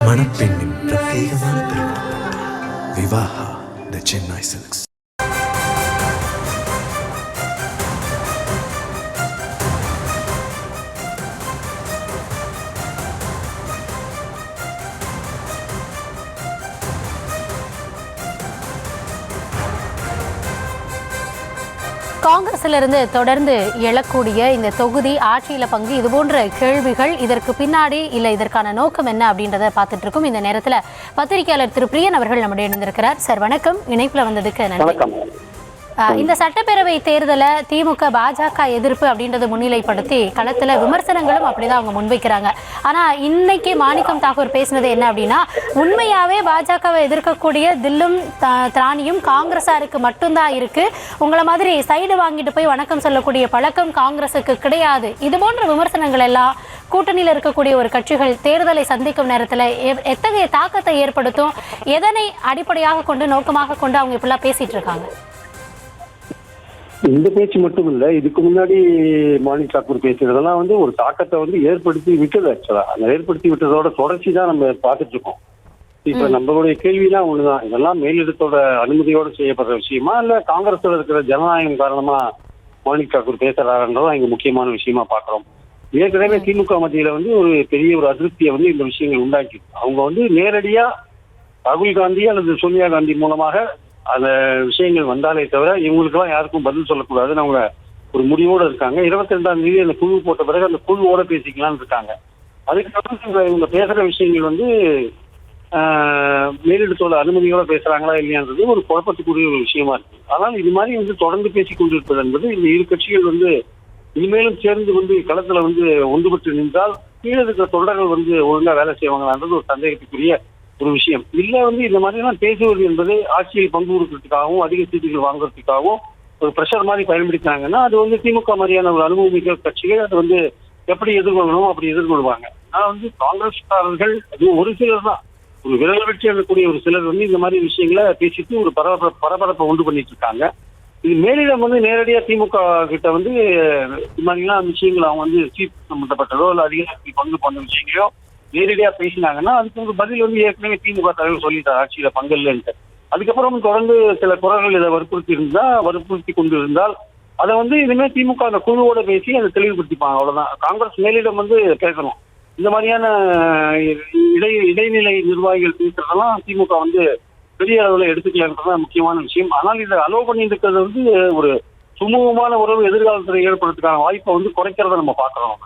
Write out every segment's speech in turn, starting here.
மணப்பெண்ணின் பிரத்யேகமான திருமணம் விவாஹா தி சென்னை சில்க்ஸ். காங்கிரஸிலிருந்து தொடர்ந்து எழக்கூடிய இந்த தொகுதி ஆட்சியில பங்கு இது போன்ற கேள்விகள், இதற்கு பின்னாடி இல்ல இதற்கான நோக்கம் என்ன அப்படின்றத பார்த்துட்டு இருக்கும். இந்த நேரத்துல பத்திரிகையாளர் திரு பிரியன் அவர்கள் நம்முடைய இணைந்திருக்கிறார். சார் வணக்கம், இணைப்புல வந்ததுக்கு நன்றி. இந்த சட்டப்பேரவை தேர்தலை திமுக பாஜக எதிர்ப்பு அப்படின்றத முன்னிலைப்படுத்தி களத்துல விமர்சனங்களும் அப்படிதான் அவங்க முன்வைக்கிறாங்க. ஆனா இன்னைக்கு மாணிக்கம் தாக்கூர் பேசினது என்ன அப்படின்னா, உண்மையாவே பாஜகவை எதிர்க்கக்கூடிய தில்லும் திராணியும் காங்கிரஸாருக்கு மட்டும்தான் இருக்கு, உங்களை மாதிரி சைடு வாங்கிட்டு போய் வணக்கம் சொல்லக்கூடிய பழக்கம் காங்கிரஸுக்கு கிடையாது. இது போன்ற விமர்சனங்கள் எல்லாம் கூட்டணியில் இருக்கக்கூடிய ஒரு கட்சிகள் தேர்தலை சந்திக்கும் நேரத்தில் எத்தகைய தாக்கத்தை ஏற்படுத்தும், எதனை அடிப்படையாக கொண்டு நோக்கமாக கொண்டு அவங்க இப்படிலாம் பேசிட்டு இருக்காங்க? இந்த பேச்சு மட்டும் இல்ல, இதுக்கு முன்னாடி மாணிக் தாக்கூர் பேசுறதெல்லாம் ஒரு தாக்கத்தை ஏற்படுத்தி விட்டது. ஆக்சுவலா அந்த ஏற்படுத்தி விட்டதோட தொடர்ச்சி தான் நம்ம பார்த்துட்டு இருக்கோம். இப்ப நம்மளுடைய கேள்விதான் ஒண்ணுதான், இதெல்லாம் மேலிடத்தோட அனுமதியோடு செய்யப்படுற விஷயமா இல்ல காங்கிரஸோட இருக்கிற ஜனநாயகம் காரணமா மாணிக் தாக்கூர் பேசுறாருன்றதான் இங்க முக்கியமான விஷயமா பாக்குறோம். ஏற்கனவே திமுக மத்தியில ஒரு பெரிய ஒரு அதிருப்தியை இந்த விஷயங்கள் உண்டாக்கி அவங்க நேரடியா ராகுல் காந்தி அல்லது சோனியா காந்தி மூலமாக அந்த விஷயங்கள் வந்தாலே தவிர இவங்களுக்கெல்லாம் யாருக்கும் பதில் சொல்லக்கூடாதுன்னு அவங்க ஒரு முடிவோடு இருக்காங்க. 22ஆம் தேதி அந்த குழு போட்ட பிறகு அந்த குழுவோட பேசிக்கலாம்னு இருக்காங்க. அதுக்கப்புறம் இவங்க பேசுற விஷயங்கள் மேலிடத்தோட அனுமதியோட பேசுறாங்களா இல்லையான்றது ஒரு குழப்பத்துக்குரிய ஒரு விஷயமா இருக்கு. ஆனால் இது மாதிரி தொடர்ந்து பேசிக் கொண்டிருப்பது என்பது இந்த இரு கட்சிகள் இனிமேலும் சேர்ந்து களத்துல ஒன்றுபட்டு நின்றால் கீழே இருக்கிற தொண்டர்கள் ஒழுங்கா வேலை செய்வாங்களான்றது ஒரு சந்தேகத்துக்குரிய ஒரு விஷயம். இல்ல இந்த மாதிரி எல்லாம் பேசுவது என்பது ஆட்சியில் பங்கு கொடுக்கறதுக்காகவும் அதிக சீட்டுகள் வாங்குறதுக்காகவும் ஒரு பிரஷர் மாதிரி பயன்படுத்தினாங்கன்னா அது திமுக மாதிரியான ஒரு அனுபவமிக்க கட்சிகள் அதை எப்படி எதிர்கொள்ளணும் அப்படி எதிர்கொள்வாங்க. ஆனா காங்கிரஸ்காரர்கள் அது ஒரு சிலர் தான், ஒரு விரல் வெற்றி இருக்கக்கூடிய ஒரு சிலர் இந்த மாதிரி விஷயங்களை பேசிட்டு ஒரு பரபரப்பை உண்டு பண்ணிட்டு இருக்காங்க. இது மேலிடம் நேரடியா திமுக கிட்ட இது மாதிரிலாம் விஷயங்கள் அவங்க சீட் சம்பந்தப்பட்டதோ இல்ல அதிகாரத்தில் பங்கு பண்ண விஷயங்களையோ நேரடியா பேசினாங்கன்னா அதுக்கு பதில் ஏற்கனவே திமுக தலைவர் சொல்லிட்டார் ஆட்சியில பங்கல்லன்ட்டு. அதுக்கப்புறம் தொடர்ந்து சில குரல்கள் இதை வற்புறுத்தி கொண்டு இருந்தால் அதை இனிமே திமுக அந்த குழுவோட பேசி அதை தெளிவுபடுத்திப்பாங்க. அவ்வளவுதான். காங்கிரஸ் மேலிடம் பேசணும். இந்த மாதிரியான இடைநிலை நிர்வாகிகள் பேசுறதெல்லாம் திமுக பெரிய அளவுல எடுத்துக்கலான்றதுதான் முக்கியமான விஷயம். ஆனால் இதை அலோவ் பண்ணிட்டு இருக்கிறது ஒரு சுமூகமான உறவு எதிர்காலத்தில் ஏற்படுறதுக்கான வாய்ப்பை குறைக்கிறத நம்ம பார்க்கிறோம்.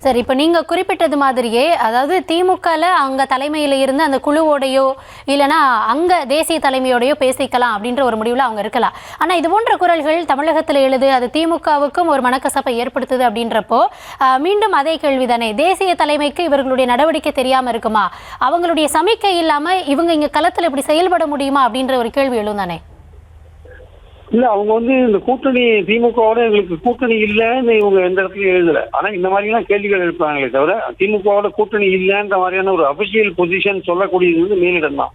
சரி, இப்போ நீங்கள் குறிப்பிட்டது மாதிரியே, அதாவது திமுகவில் அங்கே தலைமையில் இருந்து அந்த குழுவோடையோ இல்லைனா அங்கே தேசிய தலைமையோடையோ பேசிக்கலாம் அப்படின்ற ஒரு முடிவில் அவங்க இருக்கலாம். ஆனால் இது போன்ற குரல்கள் தமிழகத்தில் எழுது, அது திமுகவுக்கும் ஒரு மனக்கசப்பை ஏற்படுத்துது அப்படின்றப்போ மீண்டும் அதே கேள்வி தானே, தேசிய தலைமைக்கு இவர்களுடைய நடவடிக்கை தெரியாமல் இருக்குமா, அவங்களுடைய சமிக்கை இல்லாமல் இவங்க இங்கே களத்தில் இப்படி செயல்பட முடியுமா அப்படின்ற ஒரு கேள்வி எழும் தானே? இல்ல அவங்க இந்த கூட்டணி திமுகவோட எங்களுக்கு கூட்டணி இல்லைன்னு இவங்க எந்த இடத்துலயும் எழுதல. ஆனா இந்த மாதிரி எல்லாம் கேள்விகள் எழுப்பாங்களே தவிர திமுகவோட கூட்டணி இல்லைன்ற மாதிரியான ஒரு அபிஷியல் பொசிஷன் சொல்லக்கூடியது மேலிடம் தான்.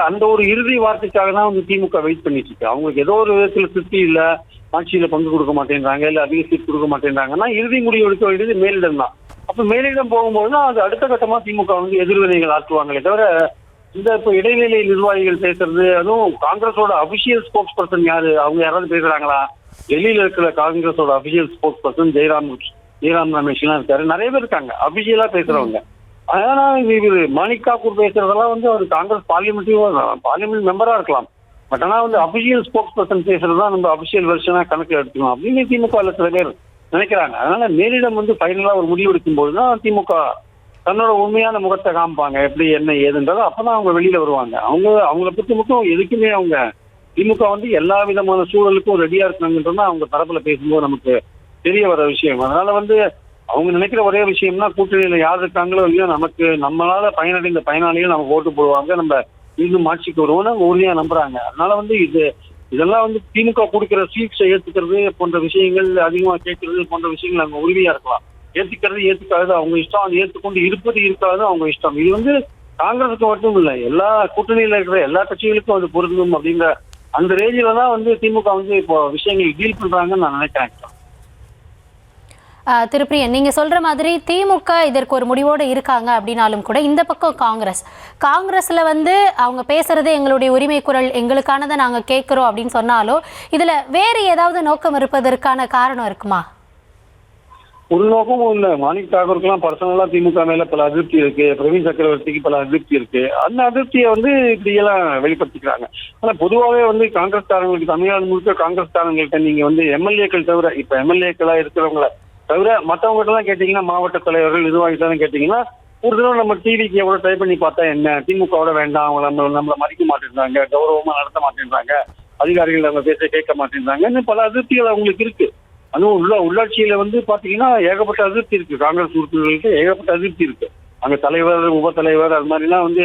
அந்த ஒரு இறுதி வார்த்தைக்காக தான் திமுக வெயிட் பண்ணிட்டு இருக்கு. அவங்களுக்கு ஏதோ ஒரு விதத்துல திருப்தி இல்ல, ஆட்சியில பங்கு கொடுக்க மாட்டேன்றாங்க இல்ல அதிக சீட் கொடுக்க மாட்டேன்றாங்கன்னா இறுதி முடிவு எடுக்க வேண்டியது மேலிடம் தான். அப்ப மேலிடம் போகும்போதுதான் அது அடுத்த கட்டமா திமுக எதிர்வினைகள் ஆற்றுவாங்களே தவிர இப்போ இடைநிலை நிர்வாகிகள் பேசுறது, அதுவும் காங்கிரஸோட அபிஷியல் ஸ்போக்ஸ் பர்சன் யாரு, அவங்க யாராவது பேசுறாங்களா? டெல்லியில இருக்கிற காங்கிரஸோட official spokesperson Jairam Ramesh எல்லாம் இருக்காரு, நிறைய பேர் இருக்காங்க அபிஷியலா பேசுறவங்க. ஆனா இவரு மாணிக் தாக்கூர் பேசுறதெல்லாம் அவர் காங்கிரஸ் பார்லிமெண்ட் மெம்பரா இருக்கலாம். பட் ஆனா அபிஷியல் ஸ்போக்ஸ் பர்சன் பேசுறதுதான் நம்ம அபிஷியல் வெர்ஷனா கணக்கு எடுத்துக்கணும் அப்படின்னு திமுக சில பேர் நினைக்கிறாங்க. அதனால மேலிடம் ஃபைனலா ஒரு முடிவு எடுக்கும் போதுதான் திமுக தன்னோட உண்மையான முகத்தை காமிப்பாங்க, எப்படி என்ன ஏதுன்றதோ அப்பதான் அவங்க வெளியில வருவாங்க. அவங்கள பத்தி மட்டும் எதுக்குமே அவங்க திமுக எல்லா விதமான சூழலுக்கும் ரெடியா இருக்காங்கன்றதான் அவங்க தரப்புல பேசும்போது நமக்கு தெரிய வர விஷயம். அதனால அவங்க நினைக்கிற ஒரே விஷயம்னா கூட்டணியில யார் இருக்காங்களோ இல்லையோ நம்மளால பயனடைந்த பயனாளிகள் நமக்கு ஓட்டு போடுவாங்க, நம்ம மீண்டும் ஆட்சிக்கு வருவோம்னு அவங்க உறுதியா நம்புறாங்க. அதனால இதெல்லாம் திமுக கொடுக்கிற சீட்ஸை ஏத்துக்கிறது போன்ற விஷயங்கள், அதிகமா கேட்கறது போன்ற விஷயங்கள் அவங்க உறுதியா இருக்கலாம். ஏத்துக்கிறது ஏத்துக்காது அவங்க இஷ்டம், அது ஏற்றுக்கொண்டு இருப்பது இருக்காது அவங்க இஷ்டம். இது காங்கிரஸுக்கு மட்டும் இல்லை, எல்லா கூட்டணியில இருக்கிற எல்லா கட்சிகளுக்கும் அது பொருந்தும் அப்படிங்கிற அந்த ரேஞ்சில தான் திமுக இப்போ விஷயங்கள் டீல் பண்றாங்கன்னு நான் நினைக்கிறேன். திரு பிரியன், நீங்க சொல்ற மாதிரி திமுக இதற்கு ஒரு முடிவோடு இருக்காங்க அப்படின்னாலும் கூட இந்த பக்கம் காங்கிரஸ்ல வந்து அவங்க பேசுறதே எங்களுடைய உரிமை குரல், எங்களுக்கானதை நாங்க கேட்கிறோம் அப்படின்னு சொன்னாலும் இதுல வேறு ஏதாவது நோக்கம் இருப்பதற்கான காரணம் இருக்குமா? ஒரு நோக்கமும் இல்லை. மாணிக் தாக்கூருக்குலாம் பர்சனலா திமுக மேல பல அதிருப்தி இருக்கு, பிரவீன் சக்கரவர்த்திக்கு பல அதிருப்தி இருக்கு. அந்த அதிருப்தியை வந்து இப்படியெல்லாம் வெளிப்படுத்திக்கிறாங்க. ஆனா பொதுவாகவே வந்து காங்கிரஸ்காரங்களுக்கு, தமிழ்நாடு முழுக்க காங்கிரஸ்காரங்கள்ட்ட நீங்க வந்து எம்எல்ஏக்கள் தவிர, இப்ப எம்எல்ஏக்களா இருக்கிறவங்கள தவிர மற்றவங்ககிட்ட எல்லாம் கேட்டீங்கன்னா, மாவட்ட தலைவர்கள் நிர்வாகிதான் கேட்டீங்கன்னா, ஒரு தடவை நம்ம டிவிக்கு எவ்வளவு ட்ரை பண்ணி பார்த்தா என்ன, திமுகவோட வேண்டாம், அவங்க நம்மளை மதிக்க மாட்டேன்றாங்க, கௌரவமா நடத்த மாட்டேன்றாங்க, அதிகாரிகள் நம்ம பேச கேட்க மாட்டேன்றாங்க, இன்னும் பல அதிருப்திகள் அவங்களுக்கு இருக்கு. அதுவும் உள்ளாட்சியில வந்து பாத்தீங்கன்னா ஏகப்பட்ட அதிருப்தி இருக்கு. காங்கிரஸ் உறுப்பினர்களுக்கு ஏகப்பட்ட அதிருப்தி இருக்கு. அங்க தலைவர், உப தலைவர், அது மாதிரிலாம் வந்து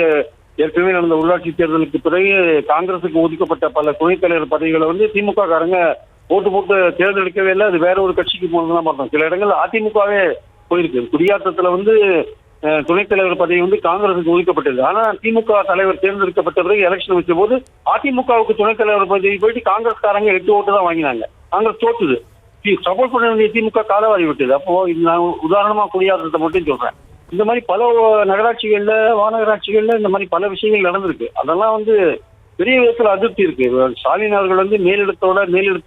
ஏற்கனவே நடந்த உள்ளாட்சி தேர்தலுக்கு பிறகு காங்கிரசுக்கு ஒதுக்கப்பட்ட பல துணைத் தலைவர் பதவிகளை வந்து திமுக காரங்க ஓட்டு போட்டு தேர்ந்தெடுக்கவே இல்லை. அது வேற ஒரு கட்சிக்கு போனதுதான் பார்த்தோம். சில இடங்கள் அதிமுகவே போயிருக்கு. குடியாத்தத்துல வந்து துணைத் தலைவர் பதவி வந்து காங்கிரசுக்கு ஒதுக்கப்பட்டது. ஆனா திமுக தலைவர் தேர்ந்தெடுக்கப்பட்ட பிறகு எலெக்ஷன் வச்ச போது அதிமுகவுக்கு துணைத் தலைவர் பதவி போயிட்டு காங்கிரஸ்காரங்க 8 ஓட்டு தான் வாங்கினாங்க. காங்கிரஸ் தோத்துது. சப்போர்ட் பண்ண வேண்டிய திமுக காலவாரி விட்டது. அப்போ நான் உதாரணமா குடியாத்தத்தை மட்டும் சொல்றேன். இந்த மாதிரி பல நகராட்சிகள்ல, மாநகராட்சிகள்ல இந்த மாதிரி பல விஷயங்கள் நடந்திருக்கு. அதெல்லாம் வந்து பெரிய விதத்துல அதிருப்தி இருக்கு. ஸ்டாலின் அவர்கள் வந்து மேலிட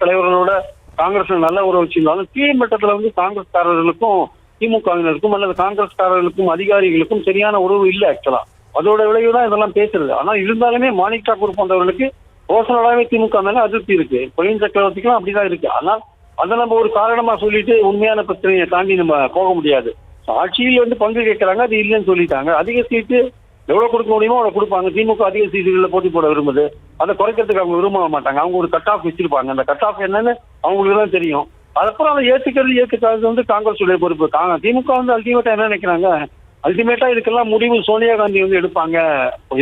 தலைவர்களோட காங்கிரஸ் நல்ல உறவு வச்சிருந்தாலும் கீழ் மட்டத்துல வந்து காங்கிரஸ்காரர்களுக்கும் திமுகவினருக்கும் அல்லது காங்கிரஸ்காரர்களுக்கும் அதிகாரிகளுக்கும் சரியான உறவு இல்லை ஆக்சுவலா. அதோட விளைவுதான் இதெல்லாம் பேசுறது. ஆனா இருந்தாலுமே மாணிக் தாக்கூர் போன்றவர்களுக்கு பர்சனலாவே திமுக மேல அதிருப்தி இருக்கு. பிரவீன் சக்கரவர்த்திக்கும் அப்படிதான் இருக்கு. ஆனால் அதை நம்ம ஒரு காரணமா சொல்லிட்டு உண்மையான பிரச்சனையை தாண்டி நம்ம போக முடியாது. ஆட்சியில் வந்து பங்கு கேட்கறாங்க, அது இல்லைன்னு சொல்லிட்டாங்க. அதிக சீட்டு எவ்வளவு கொடுக்க முடியுமோ அவ்வளவு கொடுப்பாங்க. திமுக அதிக சீட்டுகளில் போட்டி போட விரும்புது. அதை குறைக்கிறதுக்கு அவங்க விரும்ப மாட்டாங்க. அவங்க ஒரு கட் ஆஃப் வச்சிருப்பாங்க. அந்த கட் ஆஃப் என்னன்னு அவங்களுக்கு தான் தெரியும். அதுக்கப்புறம் அதை ஏற்றுக்காதது வந்து காங்கிரஸ் உடைய பொறுப்பு. திமுக வந்து அல்டிமேட்டா என்ன நினைக்கிறாங்க, அல்டிமேட்டா இதுக்கெல்லாம் முடிவு சோனியா காந்தி வந்து எடுப்பாங்க.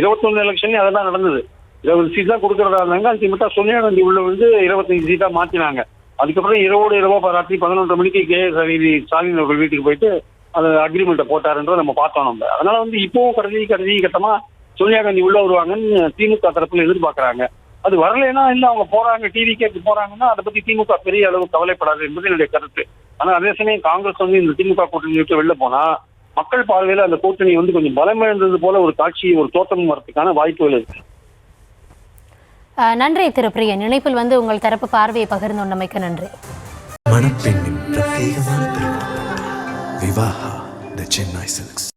21 எலெக்ஷன்லயும் அதெல்லாம் நடந்தது. 20 சீட் தான் கொடுக்கறதா இருந்தாங்க. அல்டிமேட்டா சோனியா காந்தி உள்ள வந்து 25 சீட்டா மாத்தினாங்க. அதுக்கப்புறம் இரவா ராத்திரி 11:30 மணிக்கு ஸ்டாலின் அவர்கள் வீட்டுக்கு போயிட்டு அந்த அக்ரிமெண்ட்டை போட்டாருன்றதை நம்ம பார்த்தோம் நம்ம. அதனால வந்து இப்பவும் கடைசி கட்டமா சோனியா காந்தி உள்ள வருவாங்கன்னு திமுக தரப்புல எதிர்பார்க்கறாங்க. அது வரலைன்னா இல்ல அவங்க போறாங்க, டிவி கேட்டு போறாங்கன்னா அதை பத்தி திமுக பெரிய அளவு கவலைப்படாது என்பது என்னுடைய கருத்து. ஆனா அதே சமயம் காங்கிரஸ் வந்து இந்த திமுக கூட்டணி விட்டு வெளில போனா மக்கள் பார்வையில அந்த கூட்டணி வந்து கொஞ்சம் பலமிழந்தது போல ஒரு காட்சி, ஒரு தோற்றம் வரதுக்கான வாய்ப்புகள் இருக்கு. நன்றி திரு பிரியன். இணைப்பில் வந்து உங்கள் தரப்பு பார்வையை பகிர்ந்தமைக்கு நன்றி. மணப்பெண்ணின் பிரத்யேகமான திருமணம் விவாஹா தி சென்னை சில்க்ஸ்.